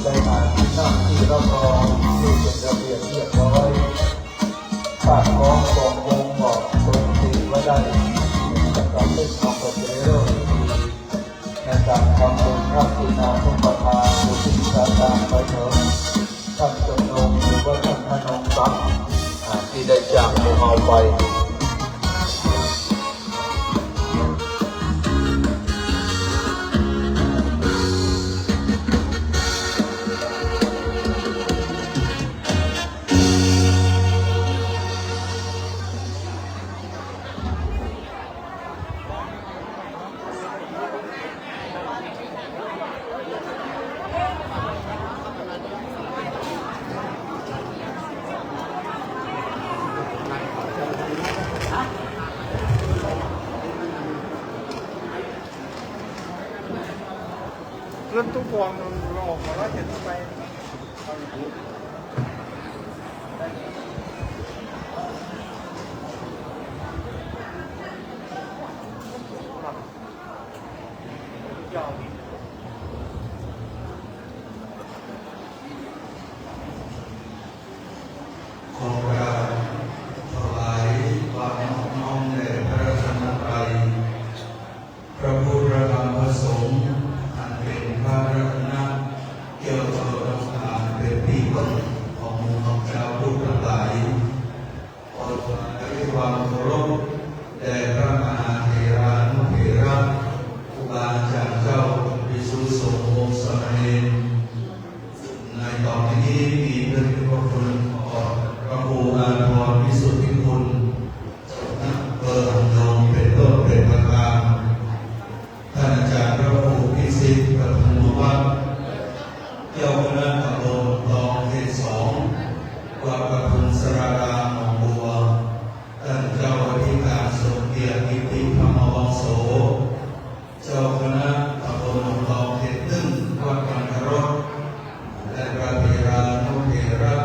ในงานที่นั่งที่รับรองที่เป็นระเบียบเรียบร้อยถ้าพร้อมบอกวงบอกตรงตีว่าได้จะทำให้ทำกับเรื่องดีในการทำบุญพระคุณาทุกประทานหรือที่การตามไปเถิดท่านจำนงหรือว่าท่านพนมทรัพย์ที่ได้จากพวกเราไปเริ่มทุกฟองเราออกมาแล้วเห็นไปขอกราบถวายความนอบน้อมแด่พระรัตนตรัยพระพุทธพระธรรมพระสงฆ์อันเป็นพระรัตนะเกี่ยวกับรักษาเป็นที่พึ่งของหมู่ชาวพุทธทั้งหลายขอถวายความเคารพแด่พระมหาเถรานุเถระครูบาอาจารย์เจ้าภิกษุสงฆ์วงศ์สามเณรในตอนนี้มีพระคุณของพระครูอาภรณ์วิสุทธิคุณเปิดนองเป็นต้นเป็นประธานท่านอาจารย์พระครูพิสิทธิ์ปฐมวัฒน์เจ้าคณะตำบลคลองเขต2วัดประทุมสราราหนองบัวท่านเจ้าอธิการสมเกียรติกิติธรรมวังโสเจ้าคณะตำบลคลองเขต1วัดบางกะรดและพระเถรานุเถระ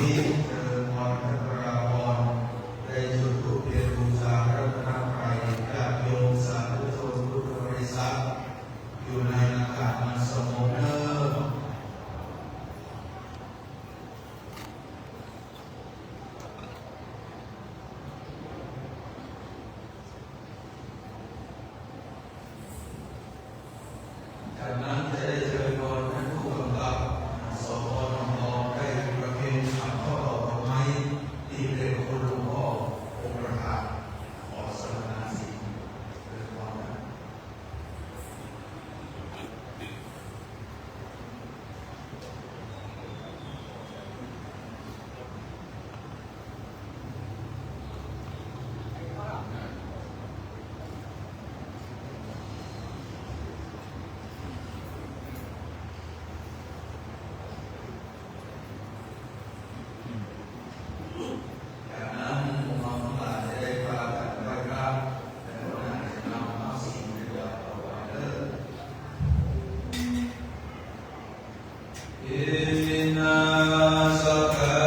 นี้เจริญพรพระปราภรณ์ได้จุดธูปเทียนบูชาพระรัตนตรัยญาติโยมสาธุชนพุทธบริษัทอยู่ในอากาศมันสงบเนิ่มจากนั้นจะได้เชิญพรท่านผู้กำกับสพนนได้ประเคนขับข้อต่อดอกไม้ที่เป็นคุณหลวงพ่อองค์ประธานขอสมณศีลเป็นความรักจากนั้นองค์น้องทั้งหลายจะได้พากันไหว้พระแล้วก็จะนำเอาสิ่งที่เราถวายเลิกอิมินาสกา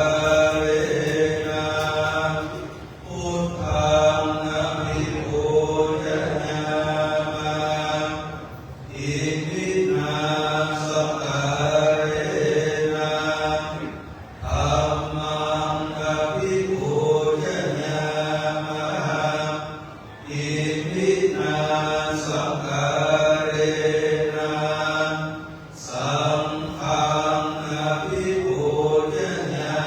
เรนะพุทธังอะภิปูชญามะอิมินาสกาเรนะธัมมังอะภิปูชญามะอิมินาสกาเรนะสังฆังอะภิปูชญา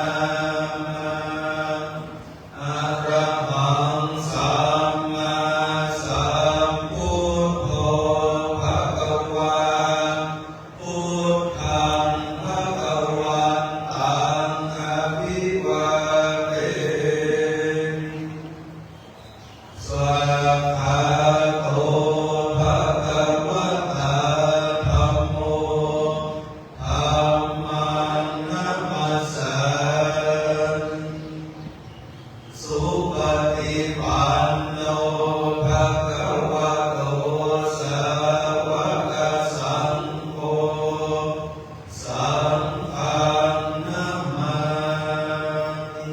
มะอะระหังสัมมาสัมพุทโธภะคะวาพุทธังภะคะวันตังอะภิวาเทสวากขาโตภะคะวะตาธัมโมธัมมังนัมมัสสาสุปฏิปันโนภะคะวะโตสาวกสังโฆสังฆังนัมมามิ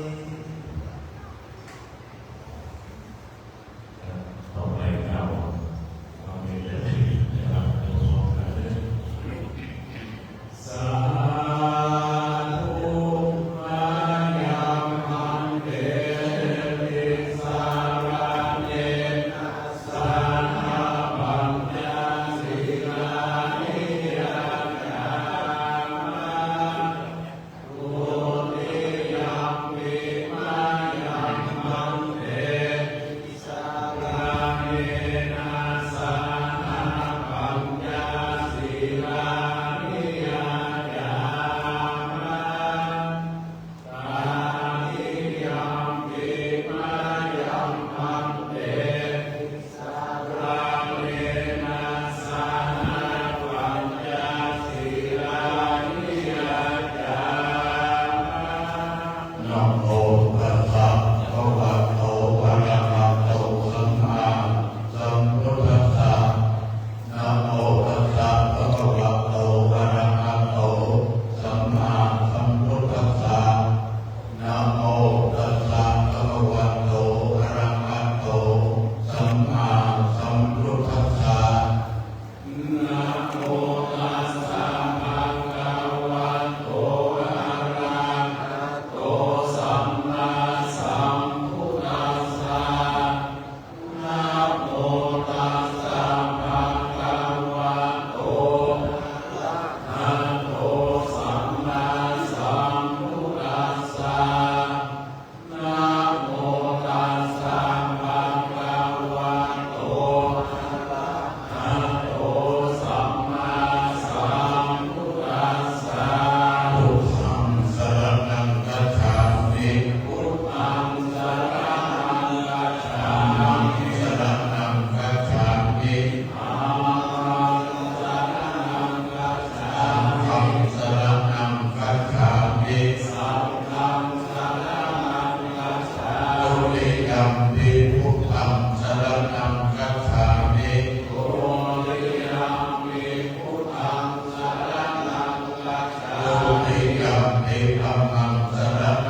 ต่อไปเรามีแต่ที่นะครับเราขอการเดินสาธุมายังมันเตติสารเนนะสานาปัญญาสิลานิยาจามะโอติยัมปิมายังมันเตติสารเนนะสานาปัญญาสิลานิยาจามะตานิยัมปิมายังมันเตติสารเนนะสานาปัญญาสิลานิยาจามะ นะโมตัสสะภะคะวะโตอะระหะโตสัมมาสัมพุทธัสสะนะโมตัสสะภะคะวะโตอะระหะโตสัมมาสัมพุทธัสสะนะโมตัสสะภะคะวะโตอะระหะโตสัมมาสัมพุทธัสสะ นะโมตัสสะภะคะวะโตอะระหะโตสัมมาสัมพุทธัสสะนะโมตัสสะภะคะวะโตอะระหะโตสัมมาสัมพุทธัสสะนะโมตัสสะภะคะวะโตอะระหะโตสัมมาสัมพุทธัสสะ พุทธังสรณังคัจฉามิ พุทธังสรณังคัจฉา ธัม มิ มังสรณังคัจฉามิ ธัมมังสรณังคัจฉา สัง มิ ฆังสรณังคัจฉามิ สังฆังสรณังคัจฉา ตุ มิ ติยัมปิพุทธังสรณังคัจฉามิ โอริยัมปิพุทธังสรณังคัจฉา ตุ มิ ติยัมปิธัมมังสรณ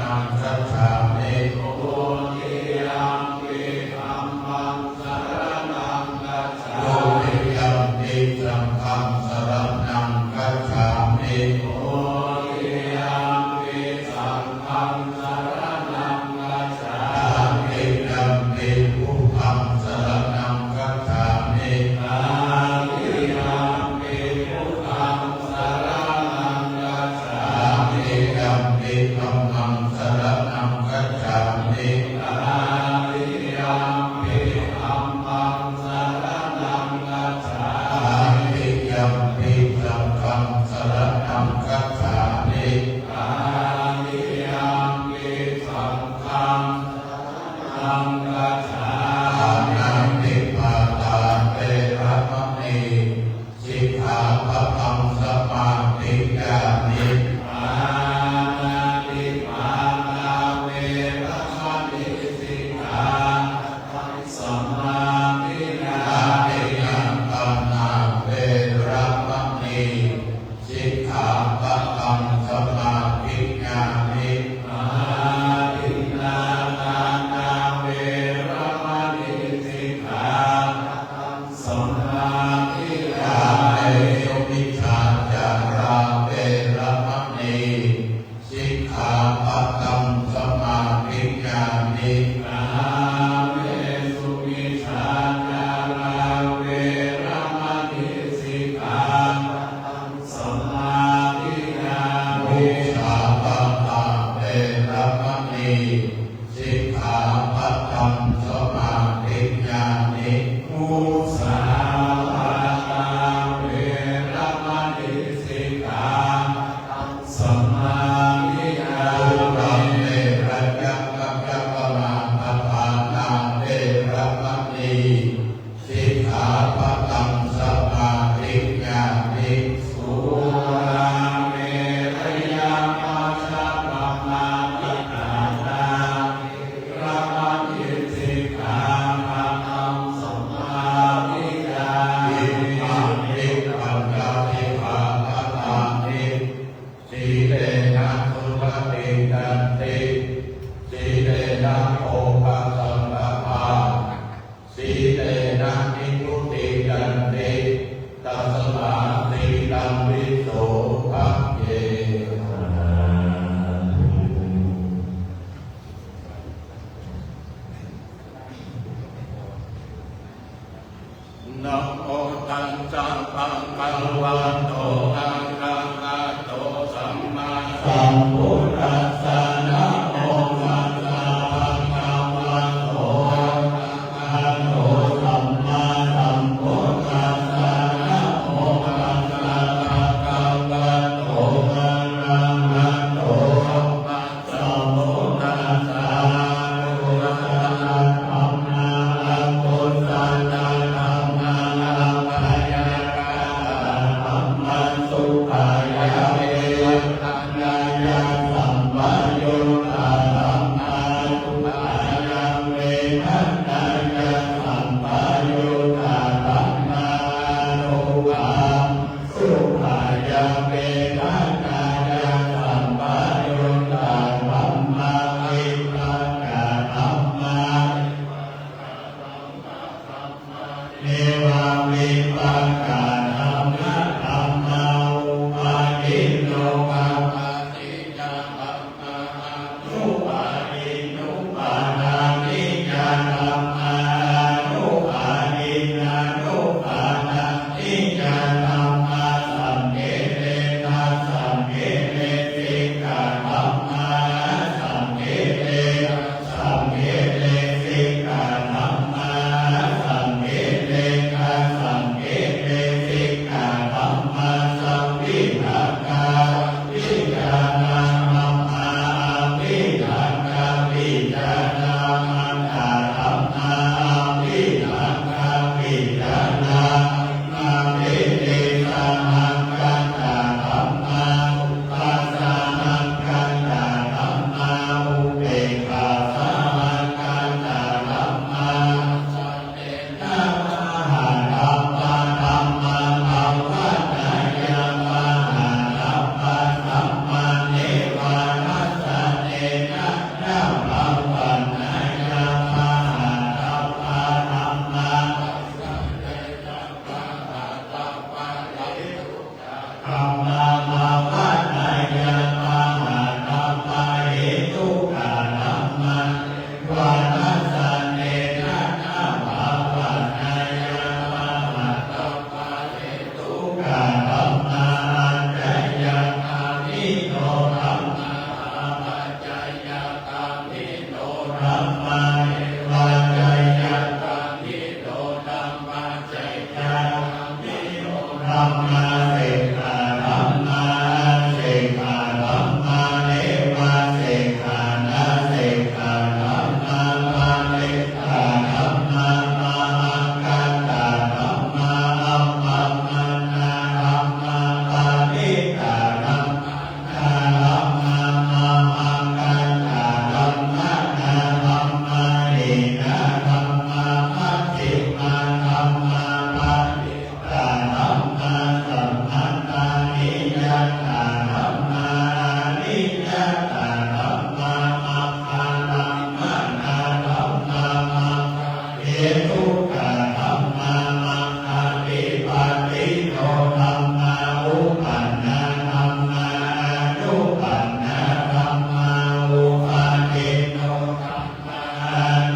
สัพพังภวันโตอะระหะโตสัมมาสัมพุทธัสสะนะโมตัสสะภะคะวะโตอะระหะโตสัมมาสัมพุทธัสสะนะโมตัสสะภะคะวะโตอะระหะโตสัมมาสัมพุทธัสสะพุทธัสสะธัมมาพุทธัสสะธัมมาพยากาธัมมัสสุขายะเวทันญายะสัมปยุตตะธัมมาสุขายะเวทันญายะสัมปยุตตะธัมมานุภาสุขายะเวทันญายะสัมปยุตตะธัมมาวิภักขะธัมมาเนวาวิภักขะธัมมะธัมมาอุปาทิโนภะปะติจังธัมมานุปาทินุปาทานิจังธัมมานุปาทินานุปาทานิจังธัมมาสัมเกเรนะสัมเกเรสิกขาธัมมาสัมเกเรสัมเกเรสิกขาธัมมาสัมเกเรนะสัมเกเรสิกขาธัมมาสัมวิภักขาวิจานามัมมาวิภักขาวิจานามัมตาธัมมาวิภักขาวิจานามาเวเตสามังกันตาธัมมาปัสสามังกันตาธัมมาอุเบกขาสามังกันตาธัมมาสันเตนะมหาธัมมาธัมมาภาวนายามหาธัมมาธัมมาเนวานัสสะเนนะนะภาวนายามหาธัมมาธัมมาธัมมาภาวนายามหาธัมมาเหตุกะธัมมาวานัสสะเนนะนะภาวนายามหาธัมมาเหตุกะธัมมาอัจจยังอานิโนธัมมาปัจจยังอานิโนธัมมาปัจจยังอานิโนธัมมาใจยังอานิโนธัมมาเสกขาธัมมาเสกขาธัมมาเนวาเสกขานะเสกขาธัมมามาเนขาธัมมามาอังคัตตาธัมมาอัมมัมมานาธัมมาปานิตาธัมมานาธัมมามาอังคัตตาธัมมานาธัมมานินาธัมมามัชฌิมาธัมมาปานิตาธัมมาสัมพันธานิยัตตาธัมมานิยัตตาธัมมามัปปาธัมมานาธัมมามัปปาเหตุกะธัมมามัปปาติปัตติโนธัมมาอุปันนาธัมมานุปันนาธัมมาอุปาทิโนธัมมา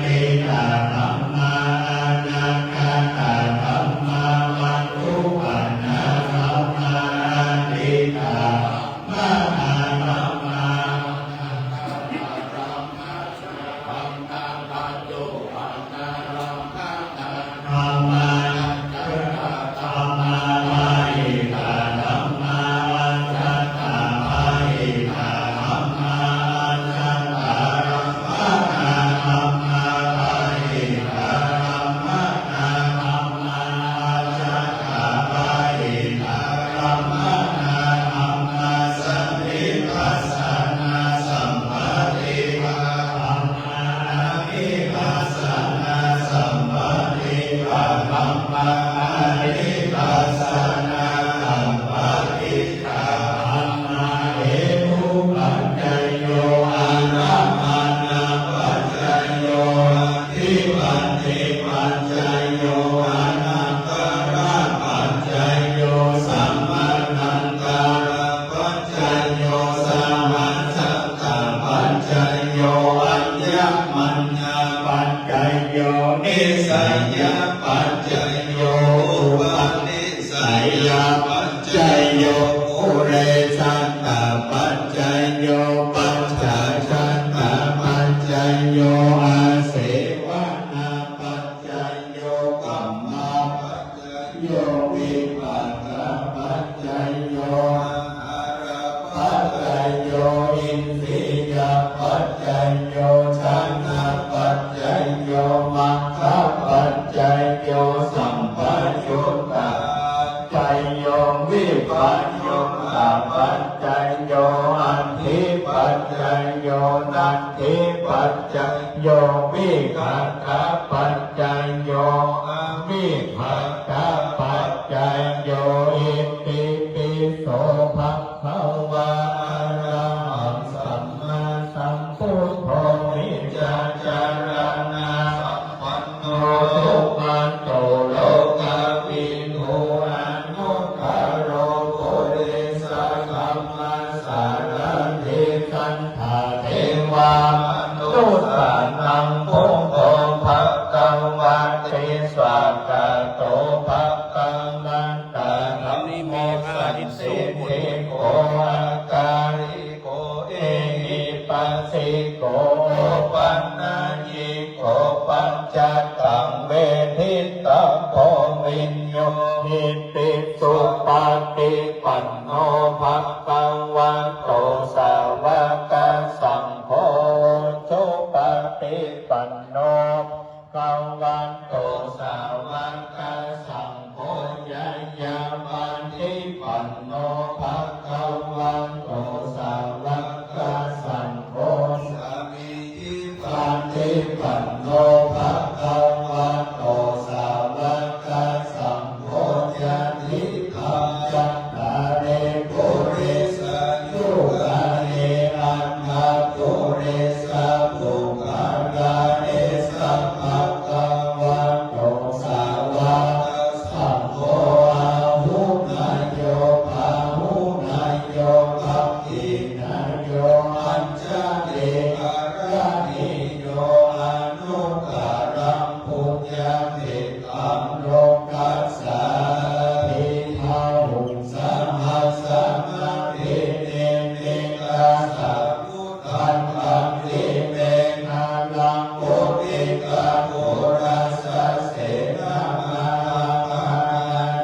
ติตาธัมมานาคาตาธัมมามัตถุปันนาธัมมาติตามหาธัมมาธัมมาธัมมาภาหิตาธัมมาอัจจตาภาหิตาธัมมาอัจจตาธัมมาธัมมาภาหิตาธัมมาธัมมาอัจจตาภาหิตาธัมมาธัมมาสัมภิปัสสนาสัมปติภาธัมมาภิปัสสนาสัมปติภาธัมมาภิปัสสนาสัมปติภาธัมมาเหตุปัจจยโยอานามานาปัจจยโยทิปันติปัจจยโยอนันตระปัจจยโยสัมมานันตระปัจจยโยสัมมาสัตตปัจจยโยอัญญมัญญปัจจยโยนิสัยปัจจยโยอุปนิส ปัจจโยวิคัตถปัจจโยอวิคัตถปัจจโยอิติปิโสภะคะวะอะระหังสัมมาสัมพุทโธวิจาจารณะสัมปันโนสุขันโตโลกวิทูอนุตตโรปุริสสัมมาสารถิสันธาเทวามนุสสานังพุทโธภะคะวะติสวากาโตภะคะวันตาธัมโมสันติโกอาการิโกเอหิปัสสิโกปันนายิโกปัญจตังเวทิตาโพวิญโยหิติสุปฏิปันโนภะคะวะโตสาวกสังโฆสุปฏิปันโนภะคะวะโตสาวกสังโฆยะยะปฏิปันโนภะคะวะโตสาวกสังโฆสามีจิปฏิปันโนภะคะวะโตสาวกสังโฆยะทิธัมจัตตาเรปุริสยุกาเนอันนตุเรสปุกาลาเนสัพพะคะวะโตสาวกสังโฆอาหุนายโยภาหุนายโยภักขินายโยอัญชเดกระนิโยอนุตตรังปุญญเมตตังโลกัสสาภิทาหุสัมมาสัมมาเทเนเมกัสสะพุทธังคัมภิเมนาลังโอติกะโกรัสสะเสนามามา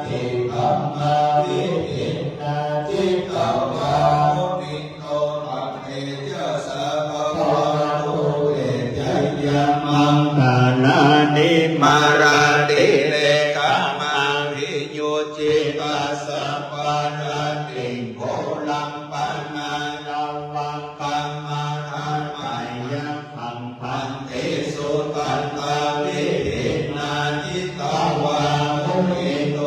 ทิคัมมาวิทินาทิคัมมามุนิโตอัตเตยะสะภะคะวะโตเตยะยะมังกานานิมาราติเลกามาริโยจิตัสสะปานาติโกลัมปนานาวังกัมมาทันไมยะพังพันเตสุตันตาวิหินาจิตาวามุนิโต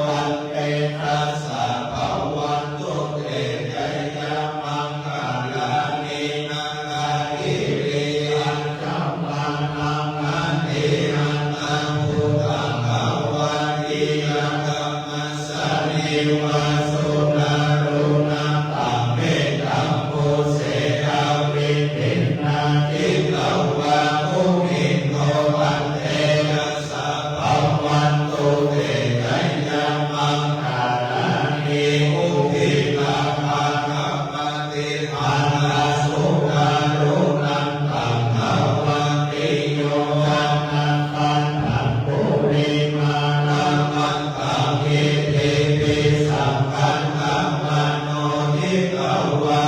อันเตนะสะภะวันตุเตยะยะมังคาลานินาลาหิริอันกัมมานังอันเออันตังพุทธังภวันติยัมกัมมัสสะนิวาสุนารุณังตังเมตังโพเสอาวิทินาทิตวามุนิโตปันเตนะสะภะวันตุเตยะยะมังคาลานิอุทิตาภาคัมมติอันนาสุนารุณังตังภวันติโยยันนังปันธังปุริมานังมันตังเกเตปิสังคันธัมมโนทิตวา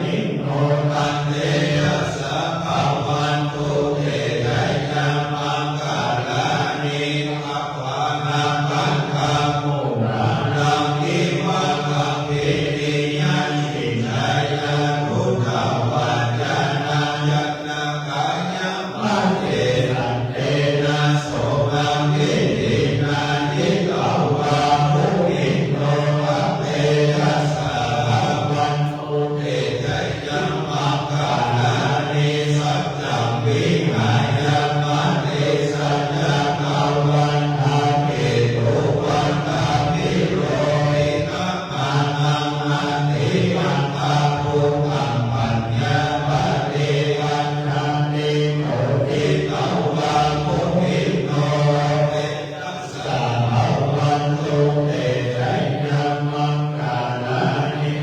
นิโนตันเตยะสะภะวันตุเตยะยะมังคาลานิอัปปานังปันธังมุรานังอิมังคัมภิติยันตินายะพุทธวัจจานายันนากายะมันเตนันเตนะโสนังทิตินาทิตวามุนิโตอัปเตนะสะภะวันตุเตยะยะมังคาลานิสัจจังวิหายะมันเตสัจจกาวันทาเกตุวันตาภิโรหิตมานังอันติมันตาพุทธังปัญญาปฏิวันนานิโมทิตวามุนิโตเตนะสะภะวันตุเตยะยะมังคาลานิ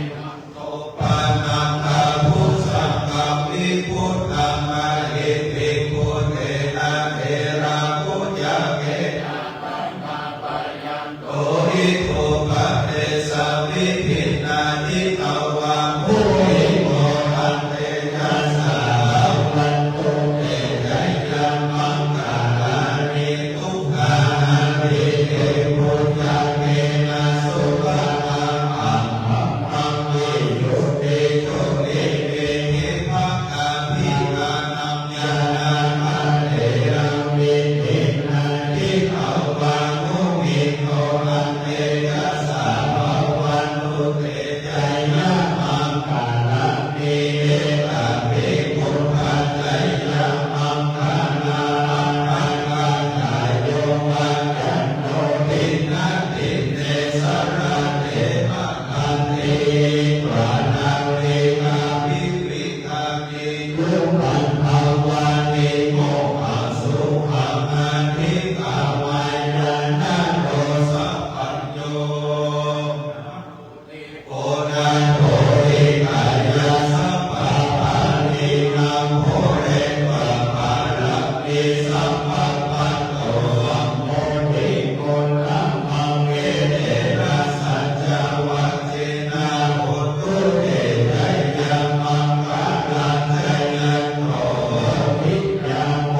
โตปานังอาภุสังกัมมิพุทธังอะหิติพุทเทนะเทระพุทธเกนะปัญญาปะยันโตหิโตปะเตสะวิภินาทิตวามุนิโตอันเตนะสะภะวันตุเตยะยะมังคาลานิทุกขานาภิเตพุทธเกนะสุขตังอัมหัมมังวิยุติจุติเมหิภะคะภิกานัง โมหะสุขังอธิกาวายนะโตสัพพัญโยโอนาโภริกายาสัพพะปานินังโภเรปะปาลักขิสัพพะปัตโตอัมโมทิโกลัมมังเวเดนะสัจจวัจเจนะโหตุเตไยยมังคะลันไทยันโตวิยังโห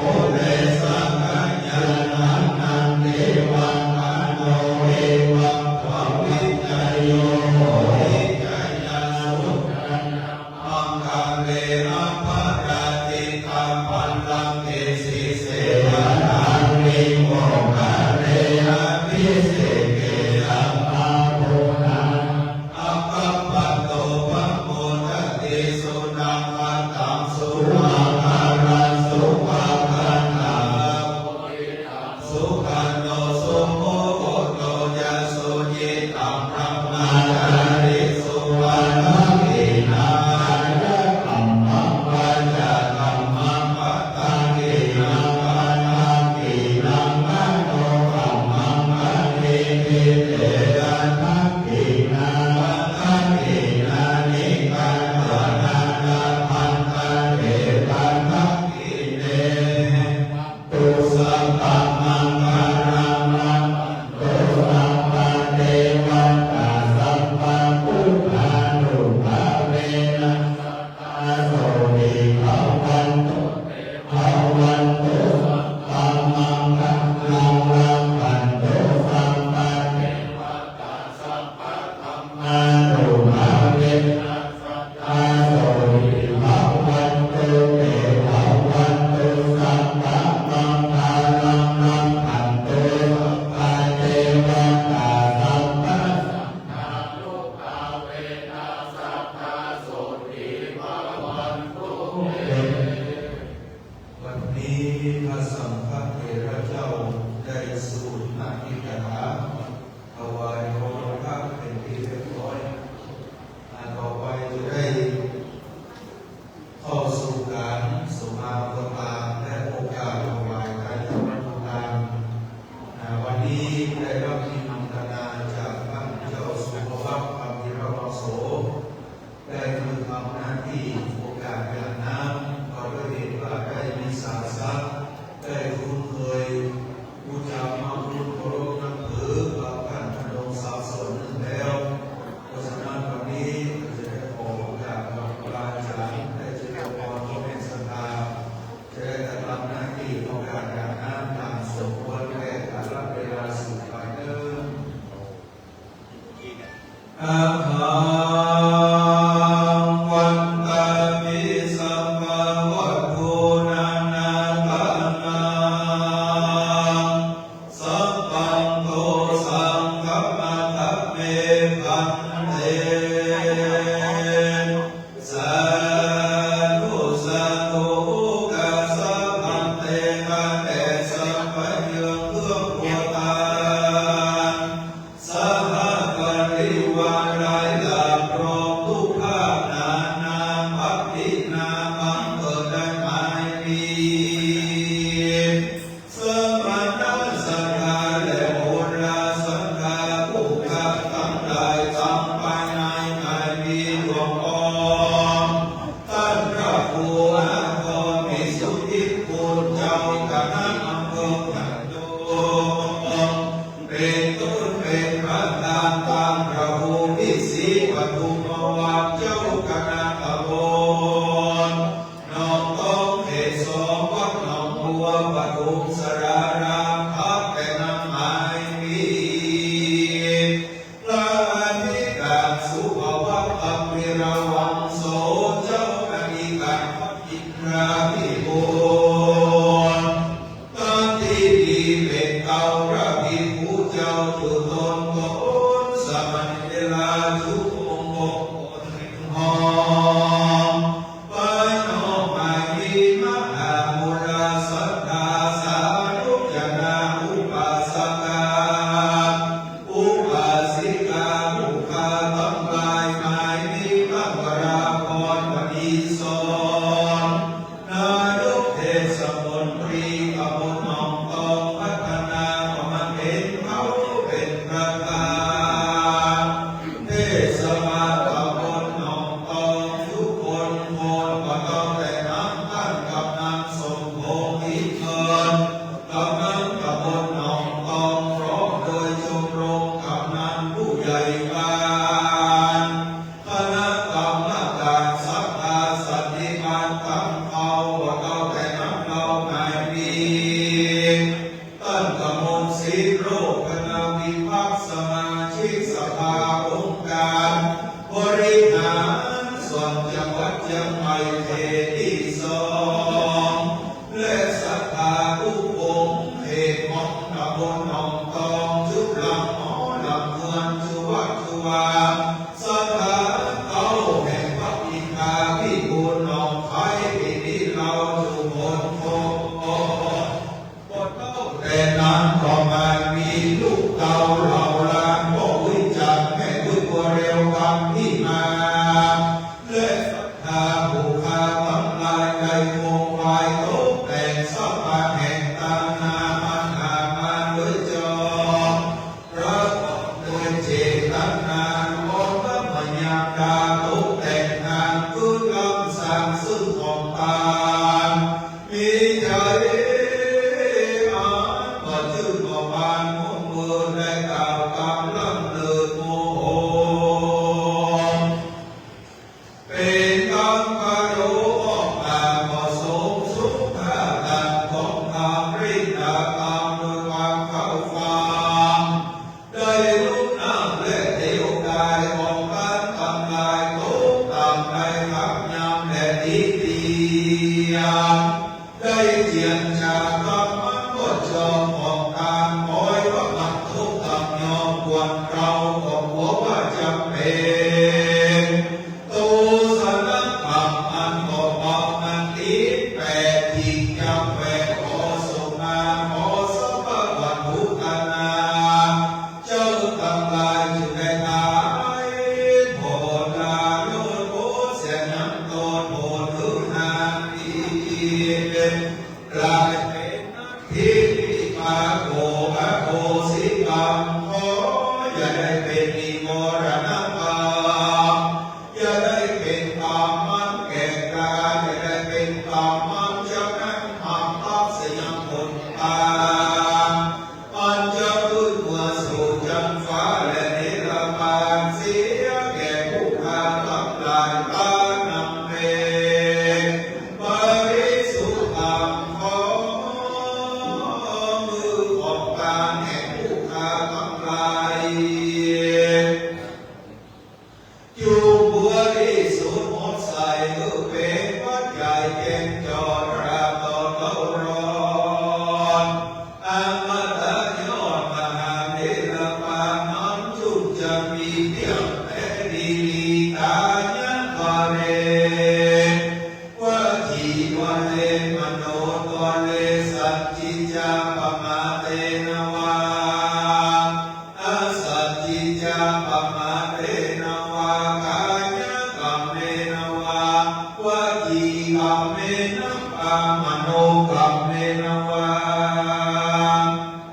ตกแต่งสภาแห่งตานามันหามาด้วยจอประกอบด้วยเจตนาโมทมยาดาตกแต่งงานพื้นลำสร้างซึ่งของตามีใจก็ชื่อก็บานมุ่งมือและกล่าวกำลังเลิศโมโหเป็นกำกะโรออกมาผสมสุขภาพดันของความริดาตามโดยความเข้าฟังได้รูปน้ำและเดียวกายของการทำลายทุกตามในทักยามและดีดีได้เจียนชาธรรมะก็จอมของการคอยว่ามันทุกทำยอมควรเราก็หัวว่าจำเป็นตูสนักปักมันก็บอกมันตีแปดที่จำแปดขอสุนาขอสัพพะวัตถุกนาเจ้าทำลายจุดใดหายโหดลาโยนโหเสียน้ำตนโหดลือนาทีกลายเป็นทิฏฐิมาโกภะโกสิกรรมขออย่าได้เป็นนิโมรณภาพอย่าได้เป็นตามมันแก่กายอย่าได้เป็นตามมันจะนั่งทำทับเสียงผลตาอันจะพึ่งหัวสู่จันฟ้าและนิรบานเสียแก่ผู้พาทำลายตานำเองบริสุทธิ์ธรรมของมือของการแห่งผู้พาทำลายอยู่บัวที่สุดหมดใส่ก็เป็นวัดใหญ่เก่งจอดราตอนเราร้อนอมตะยอดมหาเทระปานั้นจุกจะมีเพียงแต่ดีตายันวาเรว่าทีวันเลมโนตัวเลสัจจิจาปมาเตนวาอาสัจจิจาปมาเตนวากายกรรมเมนวาวาจีกรรมเมนปามโนกรรมเมนวา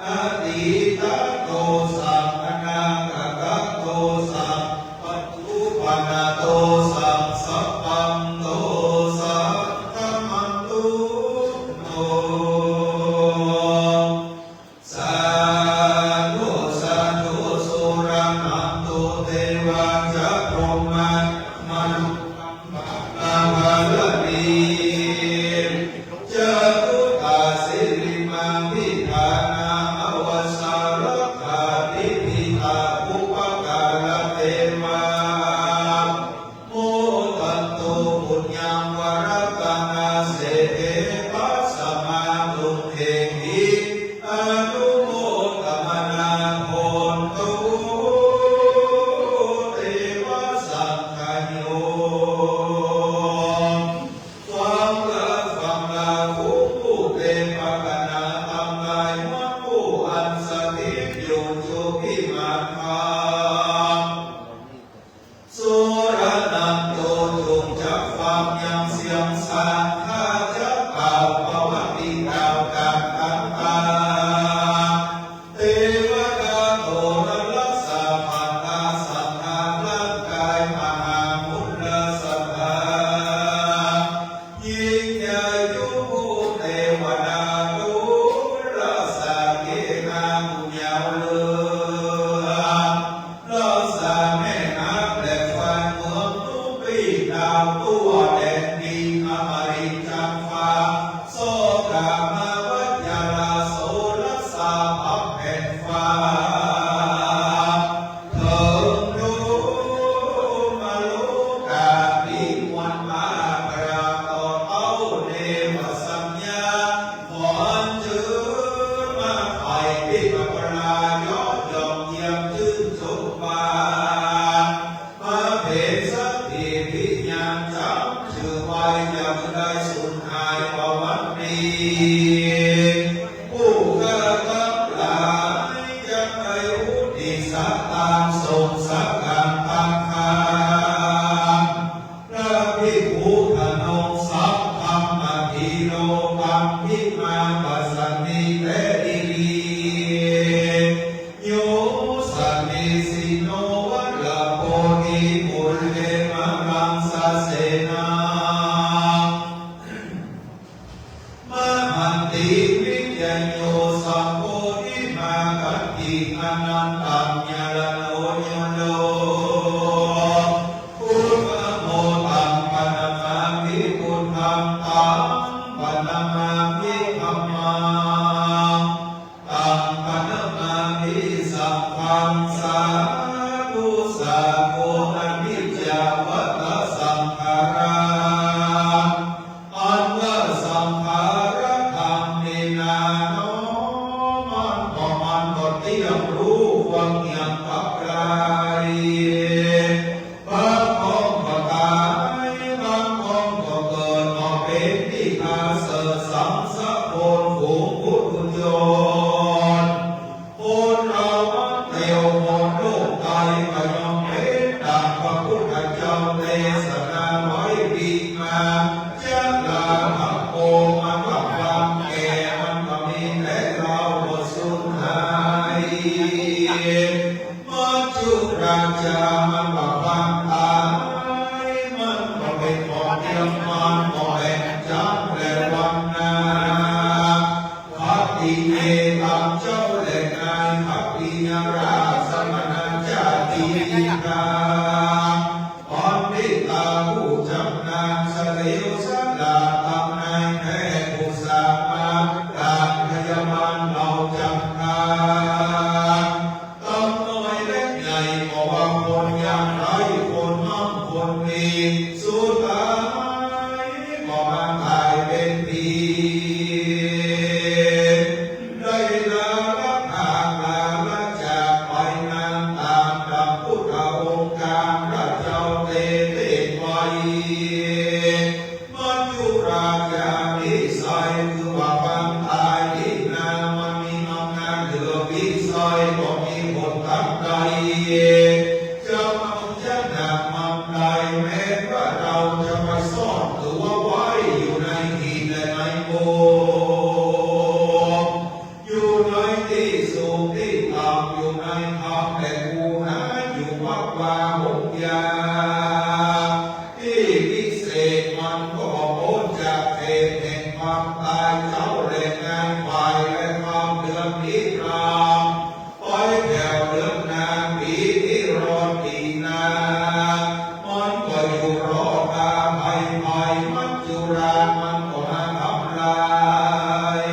อดีตโตสัพพนาคตโตสัพปัจจุบันโตสัพสัพพังโตสัพพมันตุโตสาธุสาธุสุรังนันตุเทวาจะพรหมมนุษย์อาภาลนีจตุตาสิริมาวิธานาอวสารคาติปิตาอุปการะเทวาโมตันโตปุญญังวรกังอาเสเทปัสสมาตุเทหิอนุโมทนาโพนตุเทวสังฆโยฟังละหู ปัมพิมาปัสสนิเตอิริโยสันนิสิโนวัลโพธิปุลเลมะรังสเสนามหันติวิญญโยสัมโพธิมาคัตติอนันตัญญาลโนโยโลพุทธโมตังปนมามิพุทธังตังปนมามิธัมมังตังปนมามิสังฆังสาธุสาโกอนิจจวัฏฏสังขาราอันว่าสังขาระธรรมนี่นาโนมันก็เตรียมรู้วังอย่างปักไรบางองค์ก็ตายบางองค์ก็เกิดมาเป็นที่อาเสริฐสังสะโพนฝูงพุทธโยนโอนเราเตียวหมดโลกไตก็ยอมเป็นดังพระพุทธเจ้าเทศนาไว้ดีมาจะลาหักโอมันก็ความแก่มันก็มีและเราหมดสูญหายมัจจุราชามันก็ความตายมันก็เป็นของเทียมมันก็แห่งจันทร์และวันนาภักติเอตังเจ้าและนายภักติยราสมณจาติกาปันติตาผู้จำนานเสลียวสลาตำนายแม่ผู้สามาการพยาบาลเราจำนาต้องน้อยเล็กใหญ่ก็ว่าคนอย่างไรคนมั่งคนมีสุดท้ายก็มาตายเป็นผีได้ลาลับห่างลาละจากไปนานตามดับพุทธองค์การพระเจ้าเตเทไว้มัจจุราชานิสัยคือว่าความตายที่นามันมีอำนาจเหลือวิสัยก็มีผลทันใดจะเอาจะหนักมันใดแม้ว่าเราจะไปซ่อนหรือว่าไว้อยู่ในหินและในโบอยู่ในที่สูงที่ต่ำอยู่ในธรรมและภูนาอยู่วัดวาหงยาที่วิเศษมันก็พ้นจากเหตุแห่งความตายเจ้าและงานฝ่ายและความเดือดนิรันดร์ปล่อยแผ่วเดือดนานปีที่รอดปีนามันก็อยู่รอดาภัยภัยมัจจุราชมันก็มาทำลาย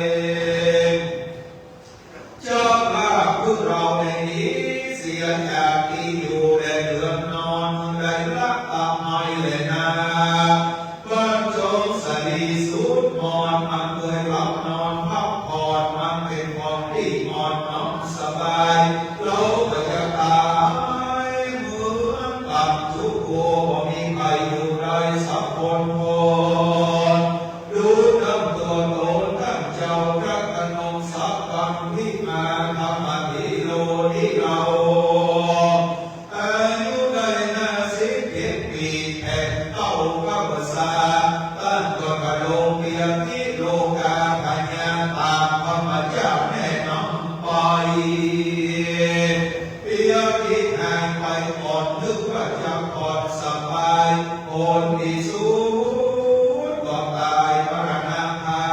เจ้าภาพพวกเราในนี้เสียจากที่อยู่และเดือดนอนได้ละตามไม่เลยนะบ้านจงสลีสุดมอนมันเคยหลับนอนพักผ่อนมันเป็นของที่อ่อนน้อมสบายเราก็จะตายเหมือนกับทุกโกบ่มีใครอยู่ได้สักคนดูน้ำตัวโตท่านเจ้าพระกนงสักปันวิมาธรรมธิโลนิเราอายุได้51 ปีแห่งเต้ากัปสาตั้งตัวกระโลงเบียที่โลกาพญาตามพระมาเจ้าแน่นำไปเปียกินห่างไปก่อนนึกว่าจะก่อนสบายคนที่สุดก็ตายมรณภา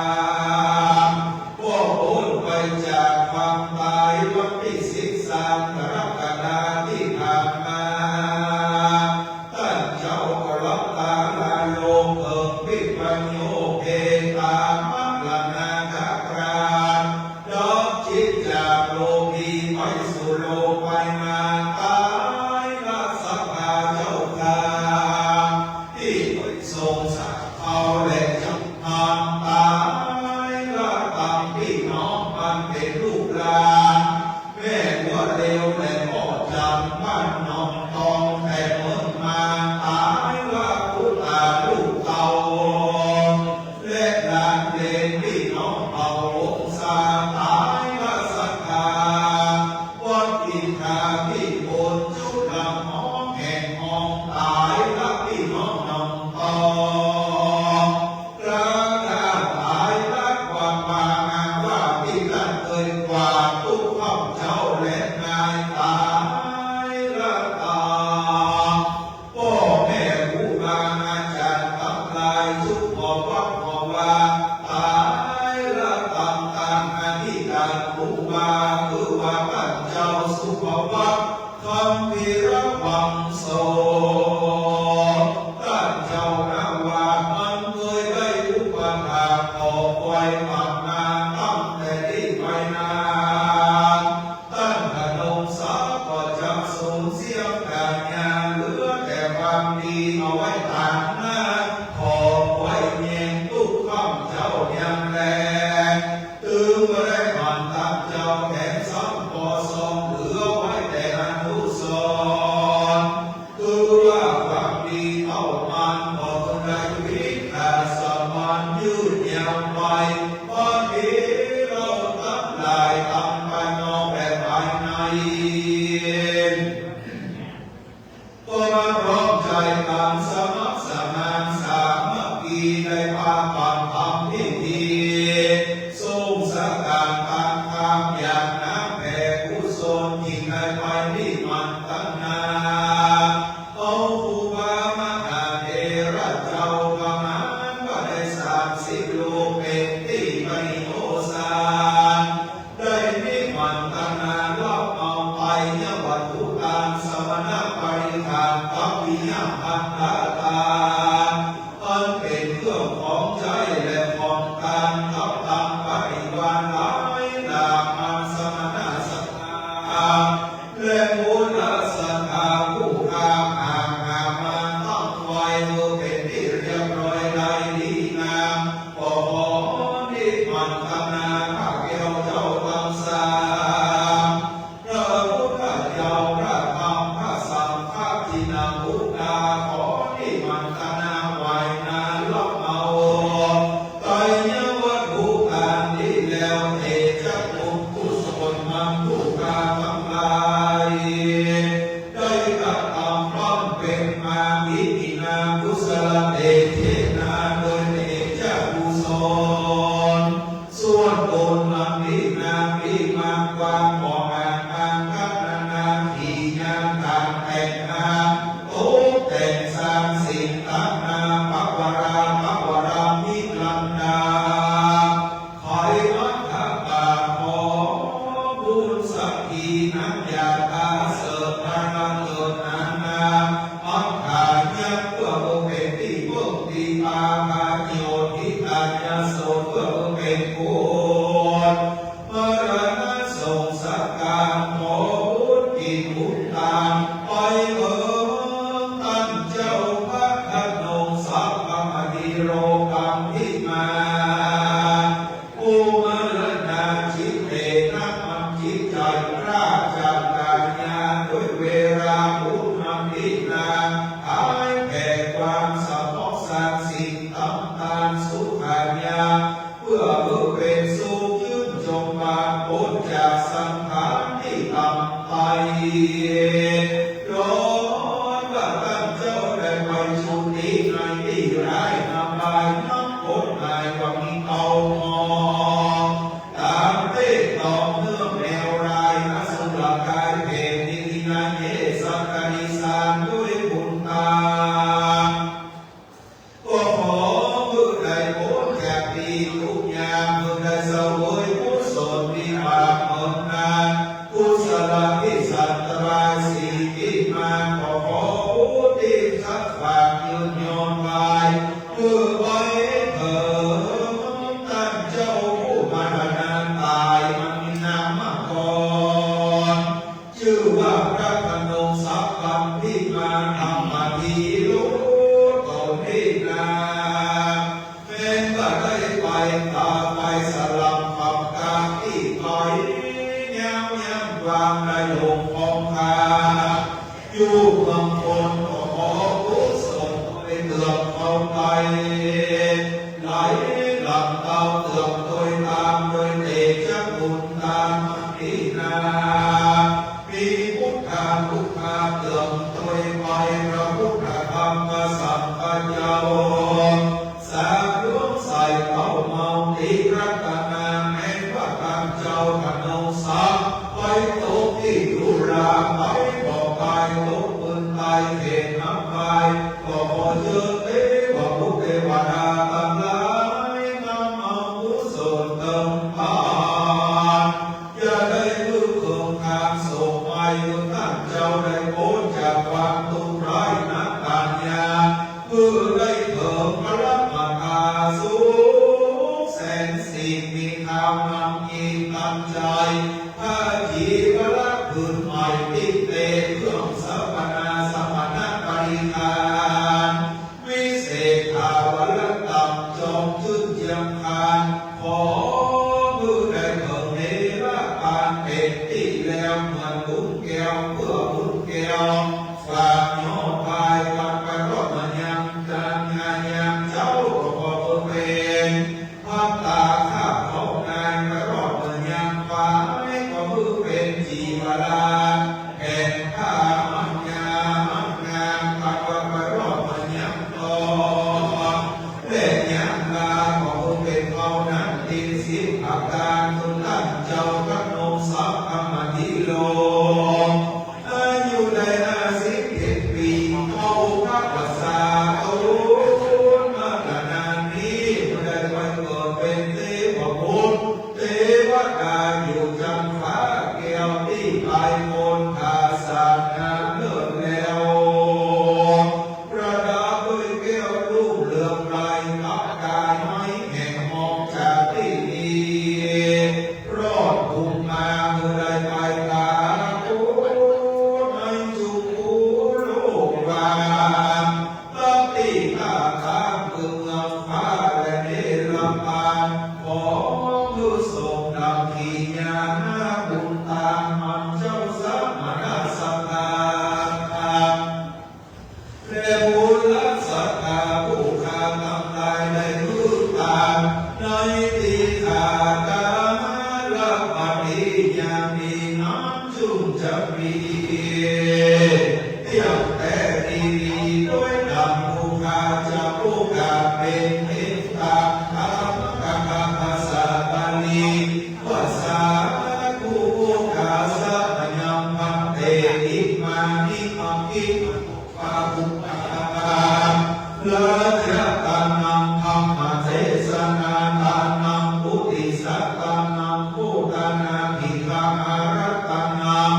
พพวกพ้นไปจากความตายวันที่13 กรกฎาคมที่ผ่านมาท่านเจ้าก็รับตาลาโลกเอิบวิปัญโยเกตามะลา ทัพตังปริวาลายลามังสมณะสัทธาและมูลสัทธาผู้กามอามาตั้งไว้เป็นที่เรียบร้อยได้ดีงามขอนิมันธนาข้าเกี่ยวเจ้าทั้งสามพระพุทธเจ้าพระธรรมพระสังฆทินามุตตาขอนิมันธนาไว้นานลบเอาไตรยวัตถุการนี้แล้วเอจะมุกุศลมันทุกาทั้งหลายได้กระทำร้อนเป็นมามิตินากุศลเตเทนาโดยเอจะกุศลส่วนตนมันนี้นามีมากกว่าหมออ่างกันนาที่ยังการแต่งนาโตแต่งสร้างสิ่งต่างนาภวรามิลันดาคอยมัทธปาขอบุญสักทีนักยาตาเสดมาเกิดนานาอัตถายักเพื่อเป็นที่พึ่งที่ปาปาโยทิตายาโสเพื่อเป็นกุศลมรณะสงสการขอบุญกินบุญตามไปตั้งเจ้าพระขนงสัพพมณีโรกัมพิมาอุมรณาจิตเตนะมันจิตใจราชกัญญาด้วยเวลาบุญนำนินาหายแก่ความสมองสารสิ่งต่างๆสุขัญญาเพื่อเป็นสุขยืนจงมาพ้นจากสังขารที่ต่ำไปร้อนว่าท่านเจ้าได้ไปสุติในที่ร้ายนำลายน้ำพ้นในวังมีเอามองตามเต้ต่อเนื่องแนวรายอสุรกายเพศนินาเยสักการิสานด้วยบุญตาก็ขอเมื่อใดพ้นจากดีทุกอย่างเมื่อใดเสวยกุศลมีบาปเหมือนกันกุศลที่สัตตราสีกิมาขอผู้ที่สัตว์ฝากยืนยอนไว้เพื่อไว้เถิดท่านเจ้าผู้มรณะตายมันมีนามก่อนชื่อว่าพระพนมสัพพัมพิมาธรรมทีรู้ตนที่นาแม้ว่าได้ไปตาไปสลับขับกาที่ถอยยังความในหลงของข้าอยู่บางคนขอกุศลเป็นเตือนเขาไปไหลหลับเตาเตือนโดยตามโดยเดชะบุญตามพินามีพุทธาทุกขาเตือนโดยไปพระพุทธธรรมสังฆเจ้าสาธุใส่เขาเมาตีรัตนาแม้ว่าตามเจ้าขนมสักไปตกที่ดุราไปบอกไปตกปืนตายเหตุน้ำไปก็ขอเจอเทวบุตรเทวดาทั้งหลายนำเอากุศลเติมพานอย่าได้ลืมเคืองทางส่งไปท่านเจ้าได้พ้นจากความทุกข์ร้ายนักการยาเพื่อได้เพิ่มพลังมาทาสุขแสนสิ่งมีธรรมนำกินตั้งใจถ้าจีวรักคืนใหม่ติดเตะเครื่องสัพพนาสมณปริธานวิเศษภาวะตับจอมชื่นเจียมคานขอมือได้เพิ่มเนรปานเป็นที่แล้วเหมือนบุญแก้วเพื่อบุญแก้วฝากโยนไปวันไปรอดมันยังจันงานยังเจ้าก็พอเป็นพับตาข้าเขานายไปรอดมันยังฟ้าก็มือเป็นจีวราแห่งข้ามันงามปัดวันไปรอดมันยังต่อเล่นยังลาก็มือเป็นเขานั้นดินสิบอาการทุนท่านเจ้าก็นมสัพพมณีโลอายุได้50 ปีเข้าพระปัสสาเอามาขนาดนี้ได้ไปเกิดเป็นเทพบุตรเทวดาอยู่จันฟ้าแก้วที่ไปมนทาสานงานเลิศแล้วประดับด้วยแก้วรูปเหลืองไรกับกายไม้แห่งมองจากเท ญาณบุญตามมันเจ้าสัมมาสัมมาเรบุลัสสะกาผู้ข้าทำลายในรูปตามในทิฏฐากามละปฏิญาณีน้ำจุนจะมีเที่ยวแต่ดีด้วยดำผู้ข้าจะผู้ข้าเป็นเมตตาธรรมกะภาษาบาลีภาษาผู้ข้าสัพยัมพันเตอิมานิอัมปิปาปุปะละยะตานังธรรมเทศนาทานังปุติสัตตานังพุทธานาภิกขาอารัตตานัง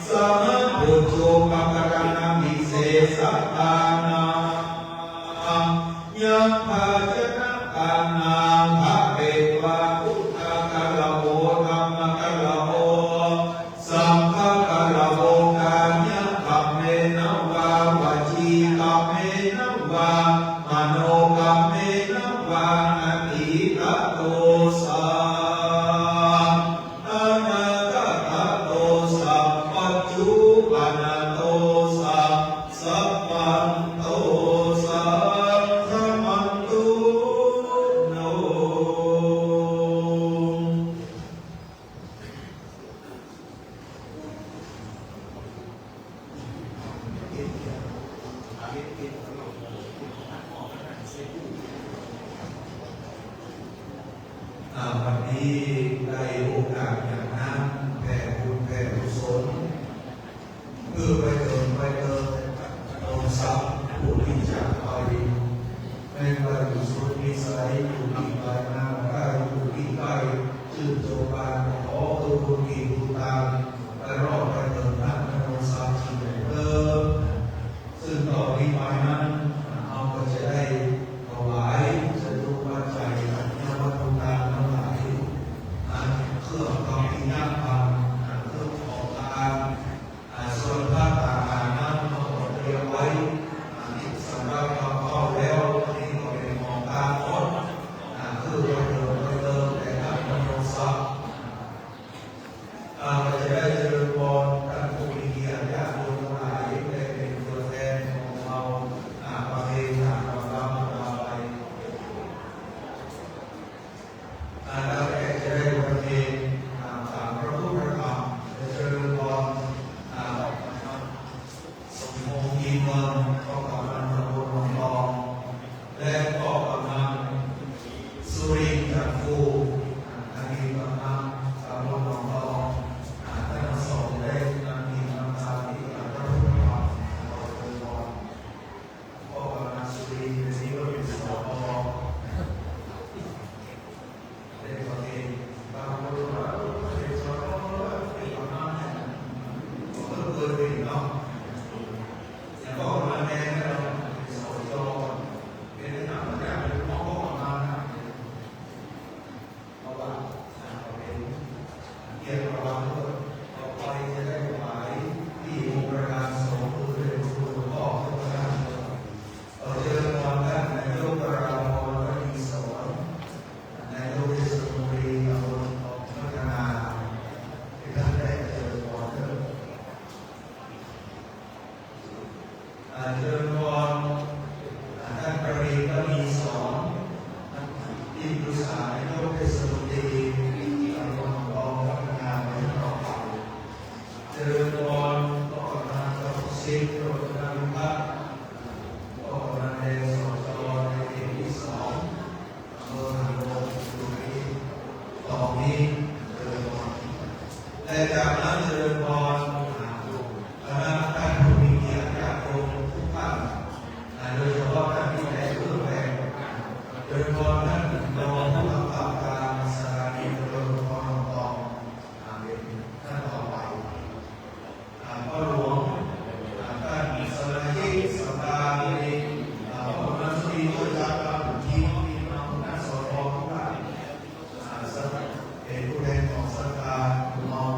สัมพุทโธปะกะระนามิเสสะตานังยัมภาชนะตานังภะเปวะพุทธกะละโหธัมมะกะละโหสังฆกะละโหกาญะกัมเมนะวาวาจีกัมเมนะวามโนกัมเมนะวานาทิตะโตสะอนาคตะโตสะปัจจุบันโตสะสัพพันโตสะสัมมันตุโนวันนี้ได้โอกาสอย่างนั้นแผ่บุญแผ่กุศลเพื่อไปเติมองค์ทรัพย์ผู้ที่จากไปไม่ว่าอยู่สุดวิสัยอยู่ที่ปลายน้ำใกล้อยู่ที่ใกล้ชื่นโจบานขอตัวบุญกีบุญตามไปรอบไปเติมนั้นองค์ทรัพย์ที่ได้เพิ่มซึ่งต่อที่ไปนั้นเราก็จะได้ถวายจะรู้ว่าใจกับนวัตถุกรรมทั้งหลายเครื่องทำที่นั่งทำเครื่องของทานส่วนผ้าตากนั้นเราเตรียมไว้สำหรับเราเข้าแล้วนี่ก็เป็นของตาหมดคือไปเติมแต่ถ้ามันลงซับเราจะได้เจริญพรท่านผู้มีเกียรติญาติโยมทั้งหลายได้เป็นตัวแทนของเราประเพณีของเราไปแล้วแกจะได้ประเพณีตามพระพุทธธรรมจะเจริญพรสมพงษ์ยีเมืองก็กำลังตำบลหนองทองและก็กำลังสุรินทร์จันทร์ฟูอันนี้กำลังตำบลหนองทองท่านสองได้นำมีน้ำตาที่พระพุทธธรรมเราเจริญพรก็กำลังสุรินทร์ในนี้ก็เป็นสปปได้ประเพณีบางคนว่าเป็นสปปเป็นประมาณนั้นก็เคยเป็นเนาะอย่างก็มาแน่เราเป็นสจเป็นหนังมันจะเป็นมองก็ประมาณนั้นเพราะว่าเราเป็นเกี่ยวกับเราต่อไปจะได้หมายที่องค์ประธานสงฆ์คือเป็นครูพ่อทุกท่านเราเจริญพรท่านนายกปราโมทวณีสวนนายกเทศมนตรีตำบลพัฒนาที่ท่านได้เจริญพรเจริญพรท่านประวีณมีสอนที่ปรึกษานายกเทศมนตรีตำบลรองพัฒนาในต่อไปเจริญพรก็กำลังกับศิษย์โปรดนำพักก็กำลังในสจในเขตที่สองอำเภอหางดงอยู่ที่ต่อนี้เจริญพรและจากนั้นเจริญพรคณะท่านผู้มีเกียรติญาติโยมทุกท่านโดยเฉพาะท่านที่ได้เพื่อแผ่โดยเฉพาะท่านรองผู้กำกับการสถานีตำรวจภูธรหนองทองเป็นท่านต่อไปพ่อหลวงท่านสมาชิกสภาเลยพ่อหลวงนักสุริโตจักรทีมพี่น้องนักสอบทุกท่านเป็นผู้แทนของสภาคุณน้อง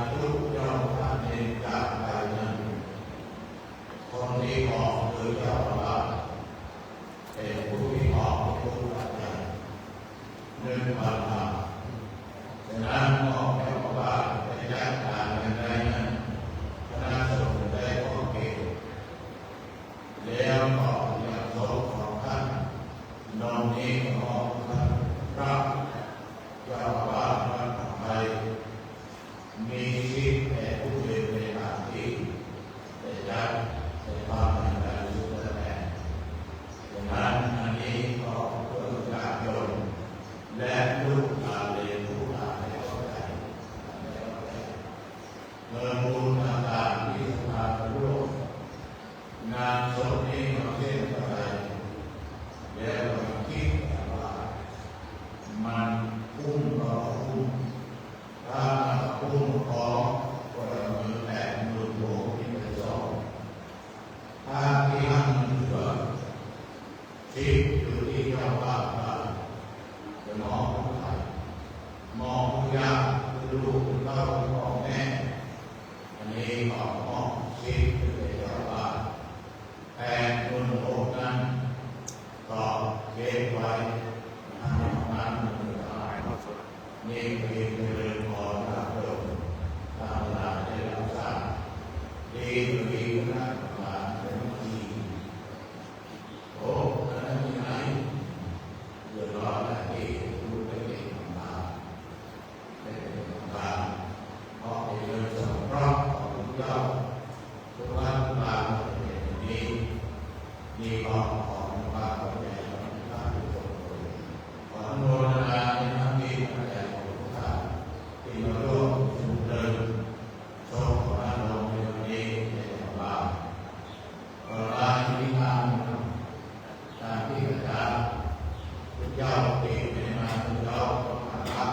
ทุกเจ้าท่านเองจากไปนั้นคนที่ออกคือเจ้าพระเป็นผู้ที่ออกทุกปัจจัยหนึ่งปัญหาฉะนั้นออกเจ้าพระไปจัดการกันได้นั้นคณะสงฆ์ได้ขอเกี่ยวแล้วก็ยังสงฆ์ของท่านนองนี้ของท่านพระเจ้าพระวัดไทยมีชีวิตแต่ผู้เดียวในทางที่ได้จัดได้ทำในการสุดแท้ดังนั้นอันนี้ก็เพื่อการยนและลูกหลานเรียนผู้หลานให้เข้าใจเมื่อมูลต่างๆที่สภาพโลกงานศพนี้มาเช่นอะไรแล้วก็คิดว่ามันพุ่งต่อพุ่งถ้าพุ่งของคนมือแตกมือโผล่ที่ไปสองถ้าที่ห้างมันเกิดที่อยู่ที่เจ้าบ้านจะมองผู้ใครมองผู้ยากลูกเต้าพ่อแม่อันนี้ก็มองชีวิตที่เจ้าบ้านแต่คนโอบนั้นก็เก็บไว้นั้นนี่คือเรื่องของพระพุทธศาสนาได้รับทราบดีดีนะมาเป็นดีโอ้แล้วมีไหนเดือดร้อนอะไรรู้ได้เองมาเป็นมาเพราะเป็นเรื่องสำคัญของพระเจ้าทุกวันมาเป็นนี้นี่ก็ของพระพุทธเจ้าพระพุทธขอโมทนาในน้ำดีพระเจ้าทุกท่านที่มาร่วมชุมนุมโชคของเราในวันนี้ในวันบาปขอลาที่ทางตามที่พระเจ้าทุกเจ้าที่เป็นมาทุกเจ้าต้องมารับ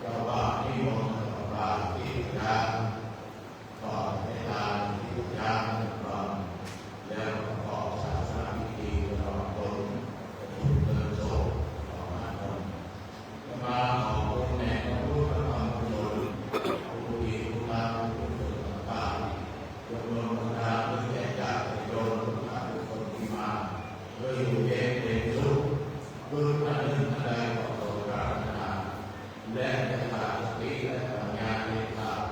เจ้าว่าที่มองต่อมาที่พระเจ้าต่อในทางที่พระเจ้าตอนแล้วขอศาสนาพิธีตลอดต้นทุกเดินโศกต่อมาต้นมาขอคุณแม่ของผู้ทำความโยนผู้ที่ผู้ทำผู้เกิดต่างๆยกมือพระเจ้าเพื่อแก่จากโยนทุกคนที่มาเพื่ออยู่เย็นเป็นสุขเพื่อท่านนึกท่านใดขอโปรดปรารถนาและจะขาดสติและปัญญาในทาง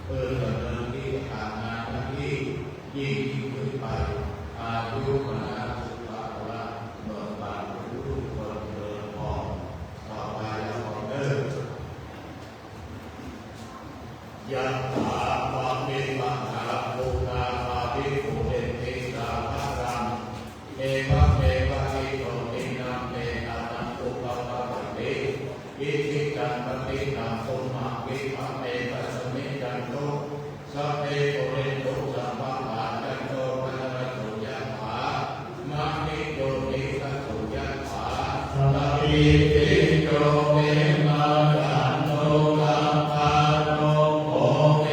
เพื่อดำเนินที่การงานที่ยิ่งขึ้นไปอายุมนาสุขภาพเมื่อบานรู้คนเดินมองต่อไปแล้วก็เดินยัตถาปะเมมังคาภูตาปาภิภูเรนติสาภารังเอวะเมวะอิโตตินังเมตานังอุปปะปะติอิทิกันปฏิตังสุมาวิภะเมตัสมิจันโตสัพเพโกเรนโตสัมมาปะจันโตปะระโสยะถามะนิโยนิสัสสุยะถาสัพพิติโยเมมาจันโตสัพพะโลโภเว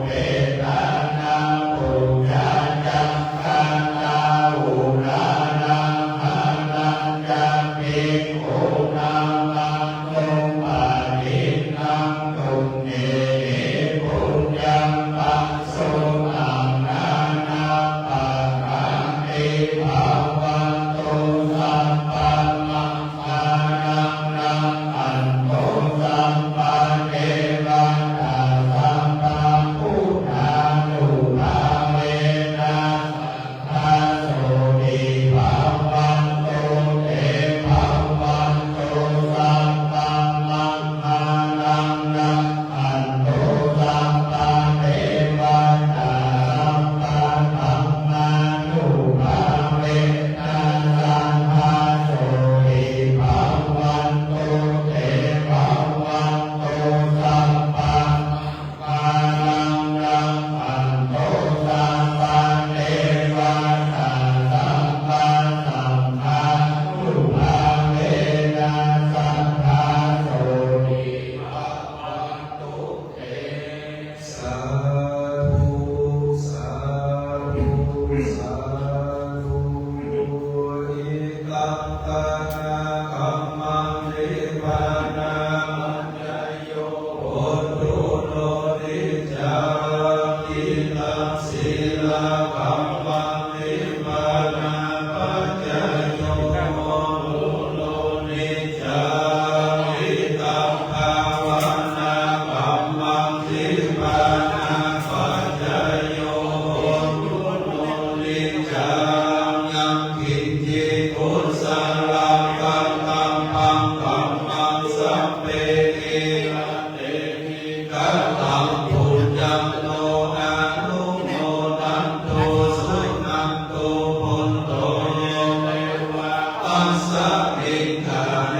เปตานาปุญญาจังกังนาอุรานังหานังจังมิโอนามังตุปานินังตุเนปุญญาปัสโสอังนานาปังคังเอภาวันโตสัมปันนังอานังนังอันโตสัมปันเอวันตาสัมปันพุทธานุภาเวนะสัทธาโสติภาวันโตเตภาวันโตสัมปันนังอานังนังอันโตสัมปันเอวันตาสัมปันธัมมานุภาเวนะสัทธาโสติภาวันโตเตภาวันโตสัมปันอานังนังอันโตสัมปันเอวันตาสัมปันธัมมานุภาเวนะสัทธาโสติภาวันโตเต สาธุสาธุสาธุอิตังกานาคัมมังนิพพานามัจจโยโหตุโนติจาอิตังศีลาคัมมังนิพพานาปัจจโยโหตุโนติจาอิตังภาวนาคัมมังนิพพานาปัจจโยโหตุโนติจายังกินจิตุสารังกังตัมปังกัมมังสัพเพเอระเตหิกัตตังปุญญังโนอานุโมทันโตสุนันโตพุนโตเตวะตัสสะภิกขเน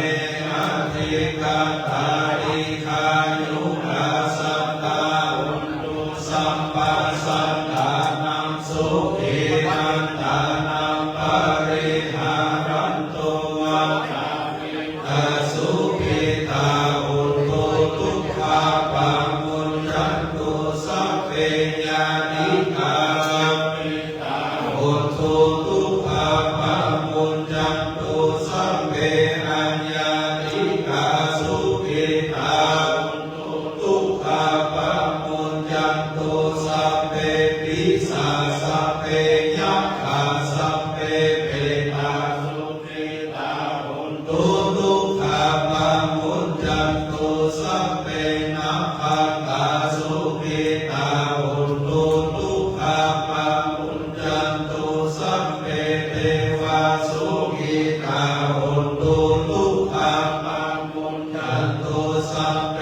อะทิกัตตาอิคายุราสัตตาอุนตุสัมปัสสัตตานังสุขีนันตานังปริหารันโตวัฏฏามิตาสุขิตาอุตโตทุกขาปังมุญญันตุสัพเพญาณิกามิตาอุตโตทุกขาปังมุญญันตุสัพเพอัญญาณิกาสุขิตาอุตโตทุกขาปังมุญญันตุสัพเพปิสาสัพเพยัคฆาสัพเพเปตาสุขิตาอุตโตทุกขาปังมุญญันตุสัพเพนัคขตาสุขิตาอุตโตทุกขาปังมุญญันตุสัพเพเทวาสุขิตาอุตโตทุกขาปังมุญญันตุสัพเพ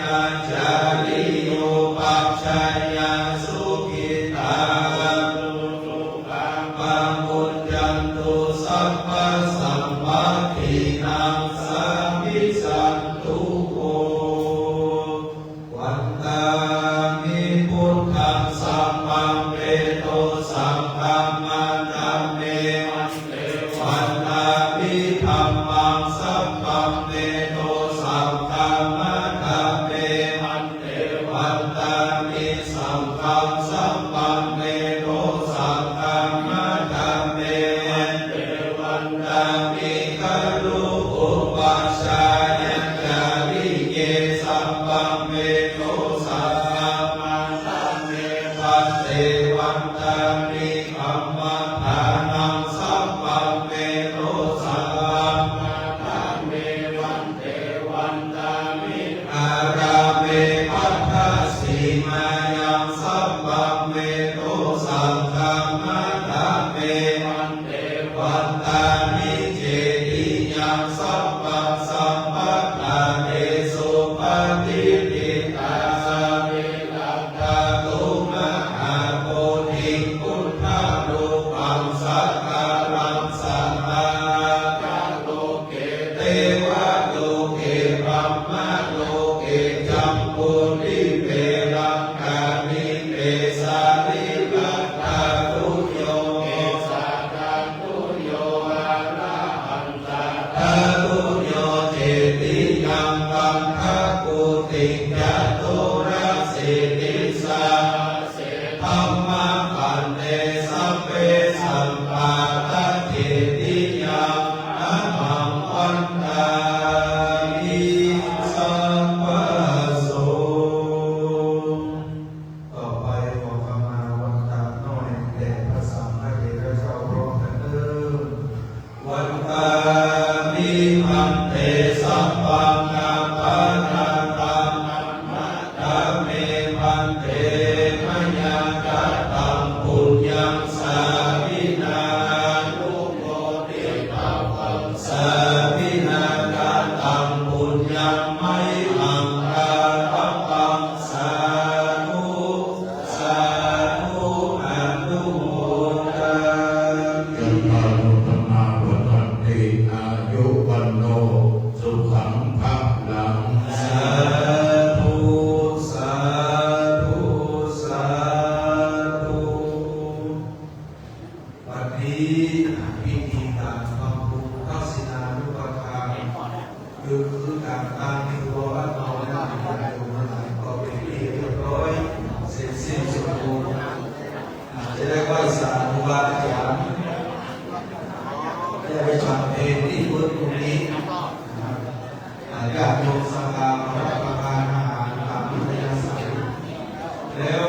อาจาริโยปัจจายาสุขิตาอุตโตทุกขาปังมุญญันตุสัพพะสัมปตินังสัมมิสันตุโกวันตามิพุทธังสัมมังเปโตสัมปัมมังธัมเมวันเตวันตามิธัมมังสัมปัมเปโตสัมปัมมังธัมเมวันเตวันตามิสัมปัมสัมปัมเปโตสัมปัมมังธัมเมวันเตวันตามิกรุอุปัชฌายจาริเยสัมปัมเปโตสัมปัมมังธัมเมวันเตวันตามิคัมมัฏฐานังสัมปัมเปโตสัมปัมมังธัมเมวันเตวันตามิอาราเมปัฏฐสีมายังสัมปัมเปโตสัมปัมมังธัมเมวันเตวันตามิเจติยังสัมปัมสัมปัฏฐานเอสุปฏิปิตาสามิลัตถาตุมหาโพธิพุทธานุปังสักการังสัมมาจักโลเกเทวะโลเกปัมมะโลเกจัมปุริเปรังกามิเปสาลิลัตถาตุโยเกสาจันตุโยอะระหันตาทาตุโยเจติยังปังคะกุติยะตุระสิติสา สิ้นสุดลงจะได้ไหว้สาธุบาอาจารย์จะไปฉันเพลที่พุทธตรงนี้ญาติโยมสังฆารับประทานอาหารตามวิทยาศัยแล้ว